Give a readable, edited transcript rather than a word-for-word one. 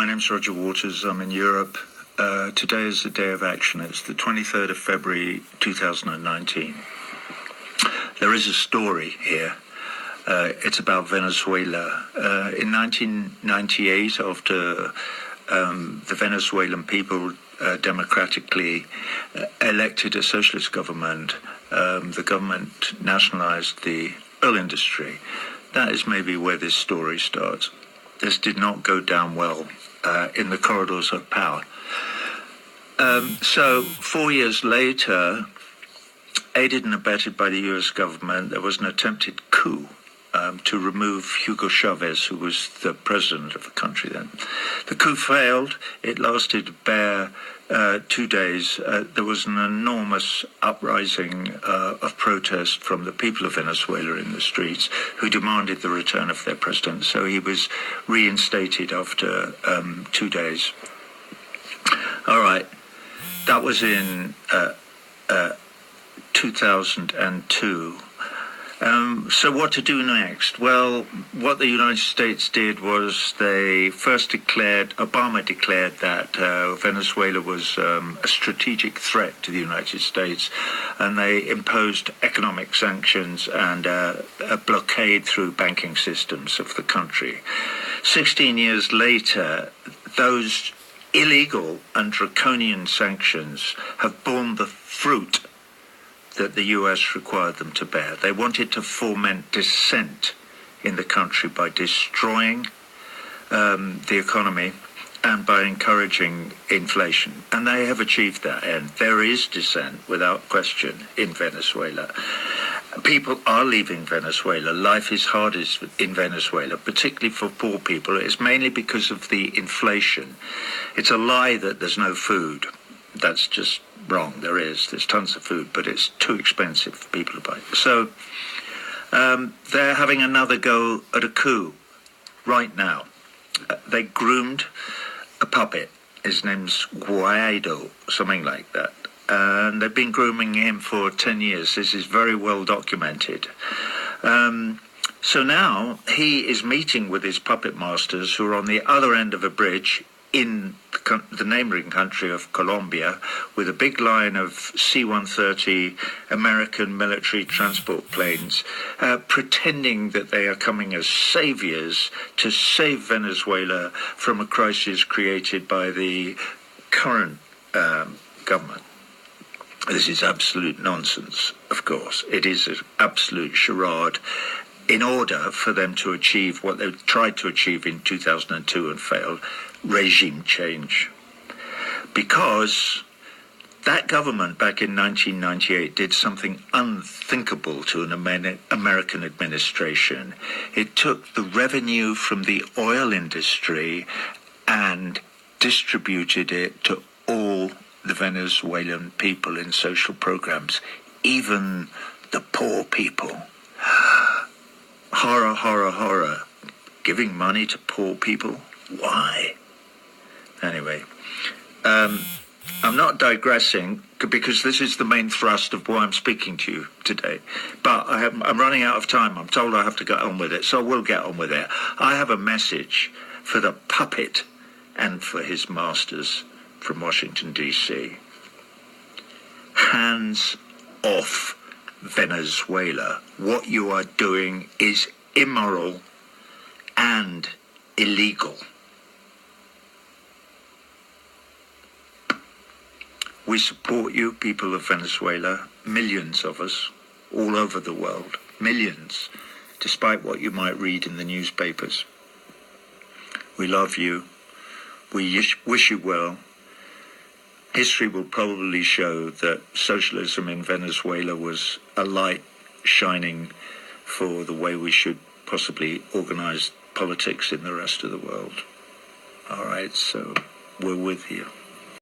My name's Roger Waters. I'm in Europe. Today is the day of action. It's the 23rd of February 2019. There is a story here. It's about Venezuela. In 1998, after the Venezuelan people democratically elected a socialist government, the government nationalized the oil industry. That is maybe where this story starts. This did not go down well in the corridors of power. So 4 years later, aided and abetted by the US government, there was an attempted coup to remove Hugo Chavez, who was the president of the country then. The coup failed. It lasted a bare 2 days. There was an enormous uprising of protest from the people of Venezuela in the streets who demanded the return of their president. So he was reinstated after 2 days. All right. That was in 2002. So what to do next? Well, what the United States did was they first Obama declared that Venezuela was a strategic threat to the United States, and they imposed economic sanctions and a blockade through banking systems of the country. 16 years later, those illegal and draconian sanctions have borne the fruit that the US required them to bear. They wanted to foment dissent in the country by destroying the economy and by encouraging inflation. And they have achieved that end. There is dissent, without question, in Venezuela. People are leaving Venezuela. Life is hardest in Venezuela, particularly for poor people. It's mainly because of the inflation. It's a lie that there's no food. That's just wrong. There's tons of food, but it's too expensive for people to buy. So they're having another go at a coup right now. They groomed a puppet. His name's Guaido, something like that. And they've been grooming him for 10 years. This is very well documented. So now he is meeting with his puppet masters who are on the other end of a bridge in the neighboring country of Colômbia, with a big line of C-130 American military transport planes, pretending that they are coming as saviors to save Venezuela from a crisis created by the current government. This is absolute nonsense, of course. It is an absolute charade in order for them to achieve what they tried to achieve in 2002 and failed, regime change. Because that government back in 1998 did something unthinkable to an American administration. It took the revenue from the oil industry and distributed it to all the Venezuelan people in social programs, even the poor people. Horror, horror, horror. Giving money to poor people? Why? Anyway, I'm not digressing because this is the main thrust of why I'm speaking to you today. But I'm running out of time. I'm told I have to get on with it, so I will get on with it. I have a message for the puppet and for his masters from Washington, D.C. Hands off Venezuela. What you are doing is immoral and illegal. We support you, people of Venezuela, millions of us, all over the world, millions, despite what you might read in the newspapers. We love you. We wish you well. History will probably show that socialism in Venezuela was a light shining for the way we should possibly organize politics in the rest of the world. All right, so we're with you.